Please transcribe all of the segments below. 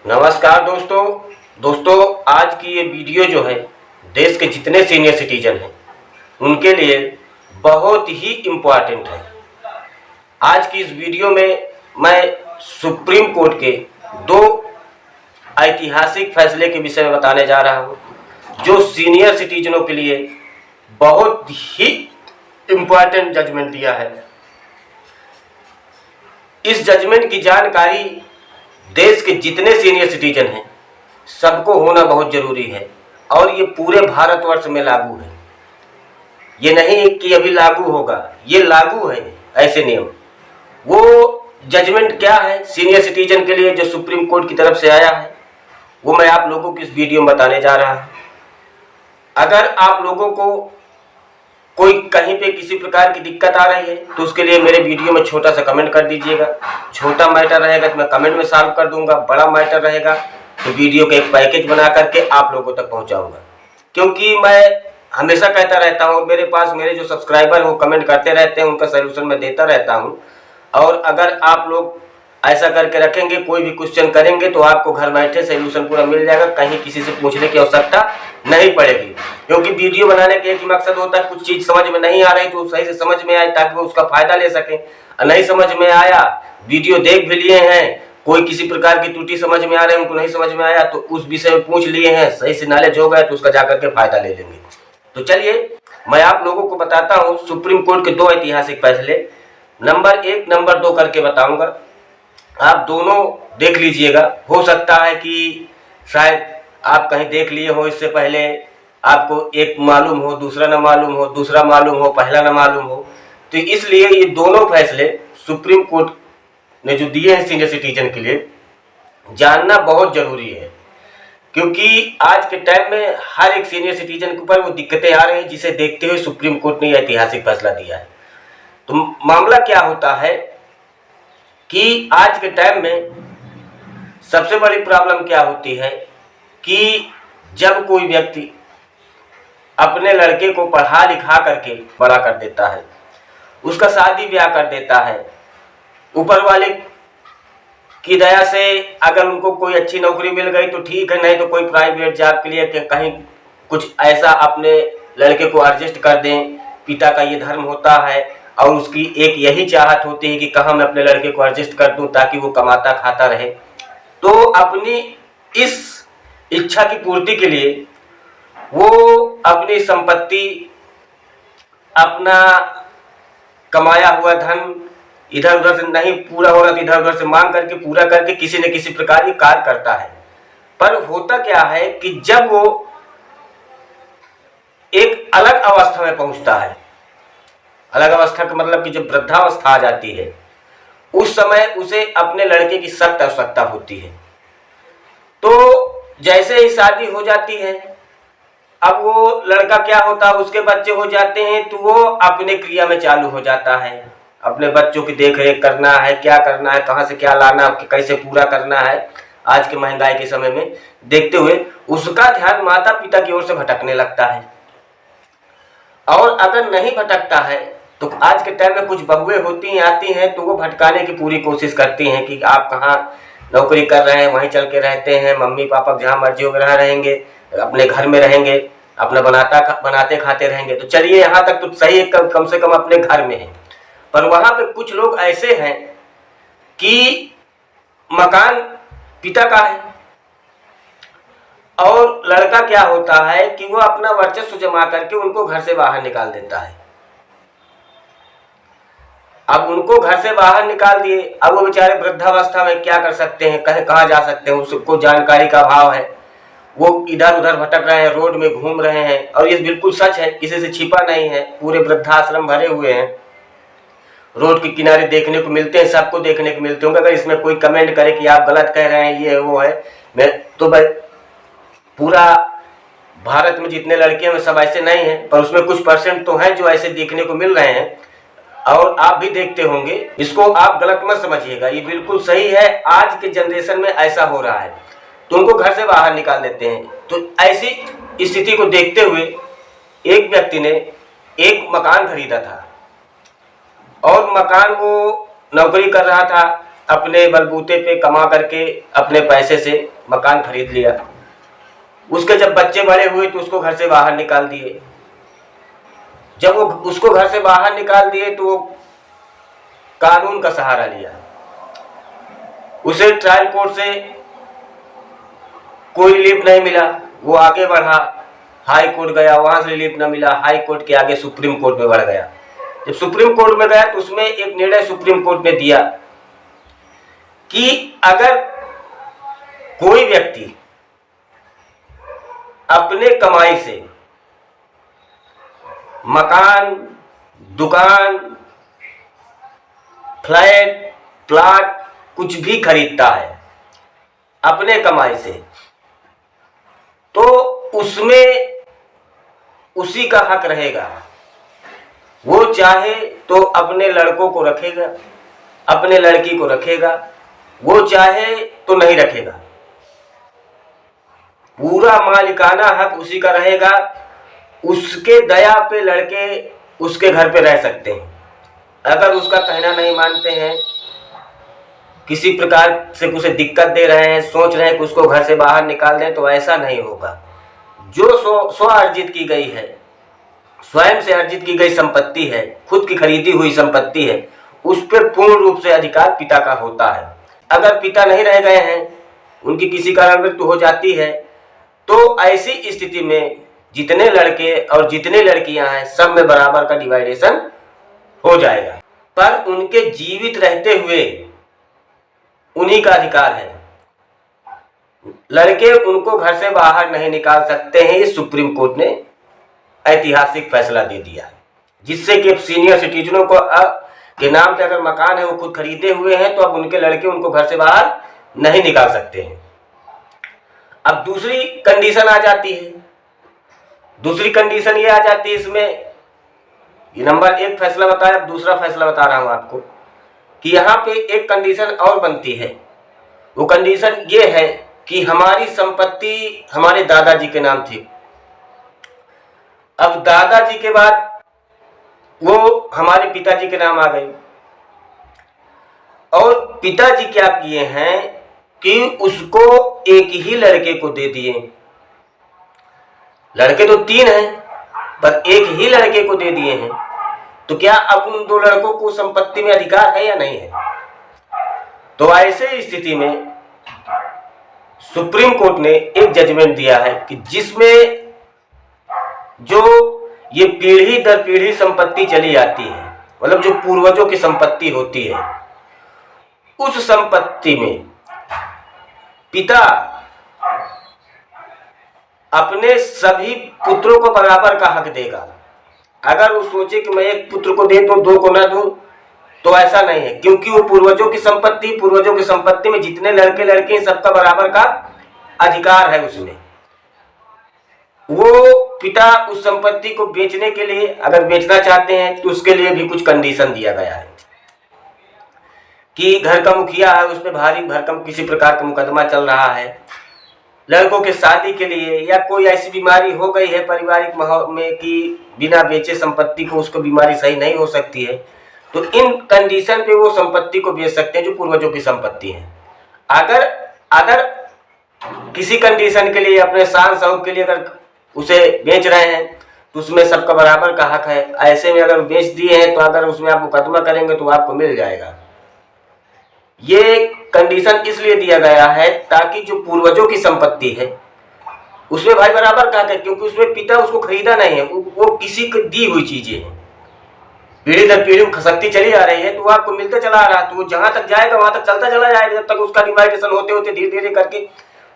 नमस्कार दोस्तों आज की ये वीडियो जो है देश के जितने सीनियर सिटीजन हैं उनके लिए बहुत ही इम्पोर्टेंट है। आज की इस वीडियो में मैं सुप्रीम कोर्ट के दो ऐतिहासिक फैसले के विषय में बताने जा रहा हूँ जो सीनियर सिटीजनों के लिए बहुत ही इम्पोर्टेंट जजमेंट दिया है। इस जजमेंट की जानकारी देश के जितने सीनियर सिटीजन हैं सबको होना बहुत जरूरी है और ये पूरे भारतवर्ष में लागू है। ये नहीं कि अभी लागू होगा, ये लागू है ऐसे नियम। वो जजमेंट क्या है सीनियर सिटीजन के लिए जो सुप्रीम कोर्ट की तरफ से आया है वो मैं आप लोगों को इस वीडियो में बताने जा रहा हूँ। अगर आप लोगों को कोई कहीं पे किसी प्रकार की दिक्कत आ रही है तो उसके लिए मेरे वीडियो में छोटा सा कमेंट कर दीजिएगा। छोटा मैटर रहेगा तो मैं कमेंट में सॉल्व कर दूंगा, बड़ा मैटर रहेगा तो वीडियो का एक पैकेज बना करके आप लोगों तक पहुंचाऊंगा। क्योंकि मैं हमेशा कहता रहता हूं और मेरे पास मेरे जो सब्सक्राइबर वो कमेंट करते रहते हैं, उनका सोल्यूशन मैं देता रहता हूँ। और अगर आप लोग ऐसा करके रखेंगे, कोई भी क्वेश्चन करेंगे तो आपको घर बैठे सोल्यूशन पूरा मिल जाएगा, कहीं किसी से पूछने की आवश्यकता नहीं पड़ेगी। क्योंकि वीडियो बनाने का एक ही मकसद होता है, कुछ चीज समझ में नहीं आ रही तो सही से समझ में आए ताकि वो उसका फायदा ले सकें। नहीं समझ में आया, वीडियो देख भी लिए हैं, कोई किसी प्रकार की त्रुटि समझ में आ रही है, उनको नहीं समझ में आया तो उस विषय में पूछ लिए हैं, सही से नॉलेज हो गया तो उसका जाकर के फायदा ले लेंगे। तो चलिए मैं आप लोगों को बताता हूँ सुप्रीम कोर्ट के दो ऐतिहासिक फैसले, नंबर 1 नंबर 2 करके बताऊंगा। आप दोनों देख लीजिएगा। हो सकता है कि शायद आप कहीं देख लिए हो इससे पहले, आपको एक मालूम हो, दूसरा ना मालूम हो, दूसरा मालूम हो, पहला ना मालूम हो। तो इसलिए ये दोनों फैसले सुप्रीम कोर्ट ने जो दिए हैं सीनियर सिटीजन के लिए जानना बहुत जरूरी है। क्योंकि आज के टाइम में हर एक सीनियर सिटीजन के ऊपर वो दिक्कतें आ रही हैं जिसे देखते हुए सुप्रीम कोर्ट ने ऐतिहासिक फैसला दिया है। तो मामला क्या होता है कि आज के टाइम में सबसे बड़ी प्रॉब्लम क्या होती है कि जब कोई व्यक्ति अपने लड़के को पढ़ा लिखा करके बड़ा कर देता है, उसका शादी ब्याह कर देता है, ऊपर वाले की दया से अगर उनको कोई अच्छी नौकरी मिल गई तो ठीक है, नहीं तो कोई प्राइवेट जॉब के लिए कहीं कुछ ऐसा अपने लड़के को एडजस्ट कर दें। पिता का ये धर्म होता है और उसकी एक यही चाहत होती है कि कहाँ मैं अपने लड़के को एडजस्ट कर दूं ताकि वो कमाता खाता रहे। तो अपनी इस इच्छा की पूर्ति के लिए वो अपनी संपत्ति, अपना कमाया हुआ धन इधर उधर से नहीं पूरा हो रहा तो इधर उधर से मांग करके पूरा करके किसी न किसी प्रकार की कार्य करता है। पर होता क्या है कि जब वो एक अलग अवस्था में पहुंचता है, अलग अवस्था का मतलब कि जब वृद्धावस्था आ जाती है, उस समय उसे अपने लड़के की सख्त आवश्यकता होती है। तो जैसे ही शादी हो जाती है, अब वो लड़का क्या होता है, उसके बच्चे हो जाते हैं तो वो अपने क्रिया में चालू हो जाता है। अपने बच्चों की देख रेख करना है, क्या करना है, कहाँ से क्या लाना, कैसे पूरा करना है, आज के महंगाई के समय में देखते हुए उसका ध्यान माता पिता की ओर से भटकने लगता है। और अगर नहीं भटकता है तो आज के टाइम में कुछ बहुएं होती हैं, आती हैं तो वो भटकाने की पूरी कोशिश करती हैं कि आप कहाँ नौकरी कर रहे हैं, वहीं चल के रहते हैं, मम्मी पापा जहाँ मर्जी होकर रहेंगे, अपने घर में रहेंगे, अपना बनाते खाते रहेंगे। तो चलिए यहाँ तक तो सही है, कम से कम अपने घर में है। पर वहाँ पे कुछ लोग ऐसे हैं कि मकान पिता का है और लड़का क्या होता है कि वो अपना वर्चस्व जमा करके उनको घर से बाहर निकाल देता है। अब उनको घर से बाहर निकाल दिए, अब वो बेचारे वृद्धावस्था में क्या कर सकते हैं, कहाँ जा सकते हैं, उसको जानकारी का अभाव है, वो इधर उधर भटक रहे हैं, रोड में घूम रहे हैं। और ये बिल्कुल सच है, किसी से छिपा नहीं है, पूरे वृद्धाश्रम भरे हुए हैं, रोड के किनारे देखने को मिलते हैं, सबको देखने को मिलते होंगे। अगर इसमें कोई कमेंट करे कि आप गलत कह रहे हैं, ये वो है, मैं तो भाई पूरा भारत में जितने लड़के हैं सब ऐसे नहीं हैं, पर उसमें कुछ परसेंट तो हैं जो ऐसे देखने को मिल रहे हैं और आप भी देखते होंगे। इसको आप गलत मत समझिएगा, ये बिल्कुल सही है। आज के जनरेशन में ऐसा हो रहा है तो उनको घर से बाहर निकाल देते हैं। तो ऐसी स्थिति को देखते हुए एक व्यक्ति ने एक मकान खरीदा था और मकान वो नौकरी कर रहा था अपने बलबूते पे कमा करके अपने पैसे से मकान खरीद लिया। उसके जब बच्चे बड़े हुए तो उसको घर से बाहर निकाल दिए। जब वो उसको घर से बाहर निकाल दिए तो वो कानून का सहारा लिया। उसे ट्रायल कोर्ट से कोई रिलीफ नहीं मिला, वो आगे बढ़ा, हाई कोर्ट गया, वहां से रिलीफ न मिला, हाई कोर्ट के आगे सुप्रीम कोर्ट में बढ़ गया। जब सुप्रीम कोर्ट में गया तो उसमें एक निर्णय सुप्रीम कोर्ट ने दिया कि अगर कोई व्यक्ति अपने कमाई से मकान, दुकान, फ्लैट, प्लाट कुछ भी खरीदता है अपने कमाई से, तो उसमें उसी का हक रहेगा। वो चाहे तो अपने लड़कों को रखेगा, अपने लड़की को रखेगा, वो चाहे तो नहीं रखेगा। पूरा मालिकाना हक उसी का रहेगा। उसके दया पे लड़के उसके घर पे रह सकते हैं। अगर उसका कहना नहीं मानते हैं, किसी प्रकार से उसे दिक्कत दे रहे हैं, सोच रहे हैं कि उसको घर से बाहर निकाल दें, तो ऐसा नहीं होगा। जो स्व अर्जित की गई है, स्वयं से अर्जित की गई संपत्ति है, खुद की खरीदी हुई संपत्ति है, उस पर पूर्ण रूप से अधिकार पिता का होता है। अगर पिता नहीं रह गए हैं, उनकी किसी कारण मृत्यु हो जाती है, तो ऐसी स्थिति में जितने लड़के और जितने लड़कियां हैं सब में बराबर का डिवाइडेशन हो जाएगा। पर उनके जीवित रहते हुए उन्हीं का अधिकार है। लड़के उनको घर से बाहर नहीं निकाल सकते हैं। ये सुप्रीम कोर्ट ने ऐतिहासिक फैसला दे दिया है, जिससे कि सीनियर सिटीजनों को के नाम पे अगर मकान है वो खुद खरीदे हुए हैं, तो अब उनके लड़के उनको घर से बाहर नहीं निकाल सकते हैं। अब दूसरी कंडीशन आ जाती है। दूसरी कंडीशन ये आ जाती है इसमें, ये नंबर 1 फैसला बताया, अब दूसरा फैसला बता रहा हूं आपको कि यहाँ पे एक कंडीशन और बनती है। वो कंडीशन ये है कि हमारी संपत्ति हमारे दादाजी के नाम थी। अब दादाजी के बाद वो हमारे पिताजी के नाम आ गई, और पिताजी क्या किए हैं कि उसको एक ही लड़के को दे दिए। लड़के तो 3 हैं, पर एक ही लड़के को दे दिए हैं। तो क्या अब उन 2 लड़कों को संपत्ति में अधिकार है या नहीं है? तो ऐसे स्थिति में सुप्रीम कोर्ट ने एक जजमेंट दिया है कि जिसमें जो ये पीढ़ी दर पीढ़ी संपत्ति चली आती है, मतलब जो पूर्वजों की संपत्ति होती है, उस संपत्ति में पिता अपने सभी पुत्रों को बराबर का हक देगा। अगर वो सोचे कि मैं एक पुत्र को दे दूं, 2 को ना दूं, तो ऐसा नहीं है, क्योंकि वो पूर्वजों की संपत्ति में जितने लड़के लड़के सबका बराबर का अधिकार है उसमें। वो पिता उस संपत्ति को बेचने के लिए, अगर बेचना चाहते हैं तो उसके लिए भी कुछ कंडीशन दिया गया है कि घर का मुखिया है, उस पर भारी भरकम किसी प्रकार का मुकदमा चल रहा है, लड़कों के शादी के लिए, या कोई ऐसी बीमारी हो गई है पारिवारिक माहौल में कि बिना बेचे संपत्ति को उसको बीमारी सही नहीं हो सकती है, तो इन कंडीशन पे वो संपत्ति को बेच सकते हैं जो पूर्वजों की संपत्ति है। अगर किसी कंडीशन के लिए, अपने शान शौक के लिए अगर उसे बेच रहे हैं, तो उसमें सबका बराबर का हक है। ऐसे में अगर बेच दिए हैं तो अगर उसमें आप मुकदमा करेंगे तो आपको मिल जाएगा। ये कंडीशन इसलिए दिया गया है ताकि जो पूर्वजों की संपत्ति है उसमें भाई बराबर का हक है, क्योंकि उसमें पिता उसको खरीदा नहीं है, वो किसी को दी हुई चीजें हैं। पीढ़ी दर पीढ़ी खसकती चली आ रही है, तो वो आपको मिलते चला आ रहा है, तो वो जहां तक जाएगा वहां तक चलता चला जाएगा, जब तक उसका डिवाइडेशन होते होते धीरे धीरे करके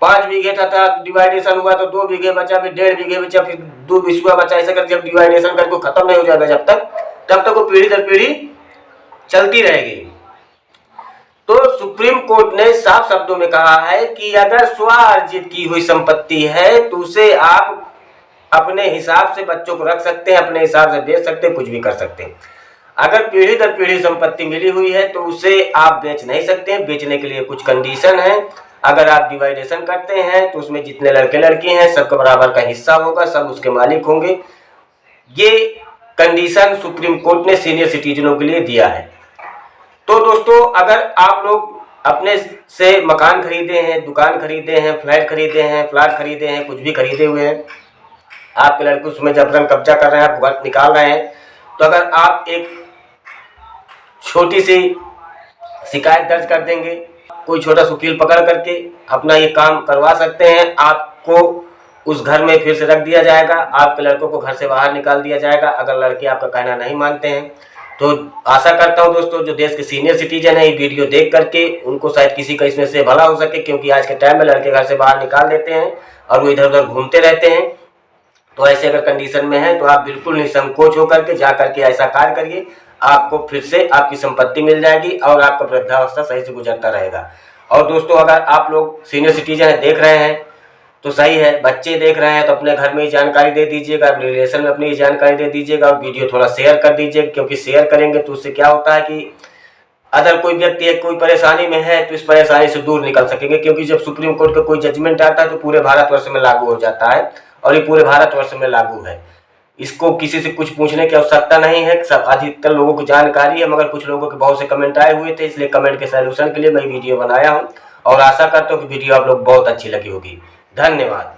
5 बीघे था, डिवाइडेशन हुआ तो 2 बीघे बचा, फिर 1.5 बीघे बचा, फिर 2 बिस्वा बचा, ऐसा कर जब डिवाइडेशन करके खत्म नहीं हो जाएगा तब तक वो पीढ़ी दर पीढ़ी चलती रहेगी। तो सुप्रीम कोर्ट ने साफ शब्दों में कहा है कि अगर स्वार्जित की हुई संपत्ति है तो उसे आप अपने हिसाब से बच्चों को रख सकते हैं, अपने हिसाब से बेच सकते हैं, कुछ भी कर सकते हैं। अगर पीढ़ी दर पीढ़ी संपत्ति मिली हुई है तो उसे आप बेच नहीं सकते हैं। बेचने के लिए कुछ कंडीशन है। अगर आप डिवाइडेशन करते हैं तो उसमें जितने लड़के लड़की हैं सबका बराबर का हिस्सा होगा, सब उसके मालिक होंगे। ये कंडीशन सुप्रीम कोर्ट ने सीनियर सिटीजनों के लिए दिया है। तो दोस्तों, अगर आप लोग अपने से मकान खरीदे हैं, दुकान खरीदे हैं, फ्लैट खरीदे हैं, प्लाट खरीदे हैं, कुछ भी खरीदे हुए हैं, आपके लड़के उसमें जबरन कब्जा कर रहे हैं, आपको घर निकाल रहे हैं, तो अगर आप एक छोटी सी शिकायत दर्ज कर देंगे, कोई छोटा सा वकील पकड़ करके अपना ये काम करवा सकते हैं। आपको उस घर में फिर से रख दिया जाएगा, आपके लड़कों को घर से बाहर निकाल दिया जाएगा अगर लड़के आपका कहना नहीं मानते हैं। तो आशा करता हूं दोस्तों, जो देश के सीनियर सिटीजन है, ये वीडियो देख करके उनको शायद किसी का इसमें से भला हो सके, क्योंकि आज के टाइम में लड़के घर से बाहर निकाल देते हैं और वो इधर उधर घूमते रहते हैं। तो ऐसे अगर कंडीशन में है तो आप बिल्कुल निसंकोच होकर के जा करके ऐसा कार्य करिए, आपको फिर से आपकी संपत्ति मिल जाएगी और आपका वृद्धावस्था सही से गुजरता रहेगा। और दोस्तों, अगर आप लोग सीनियर सिटीजन देख रहे हैं तो सही है, बच्चे देख रहे हैं तो अपने घर में ही जानकारी दे दीजिएगा, रिलेशन में अपनी जानकारी दे दीजिएगा और वीडियो थोड़ा शेयर कर दीजिएगा, क्योंकि शेयर करेंगे तो उससे क्या होता है कि अगर कोई व्यक्ति है कोई परेशानी में है तो इस परेशानी से दूर निकल सकेंगे, क्योंकि जब सुप्रीम कोर्ट का कोई जजमेंट आता है तो पूरे भारतवर्ष में लागू हो जाता है और ये पूरे भारतवर्ष में लागू है। इसको किसी से कुछ पूछने की आवश्यकता नहीं है, सब अधिकतर लोगों को जानकारी है, मगर कुछ लोगों के बहुत से कमेंट आए हुए थे, इसलिए कमेंट के सलूशन के लिए मैं वीडियो बनाया हूँ और आशा करता हूँ कि वीडियो आप लोग बहुत अच्छी लगी होगी। धन्यवाद।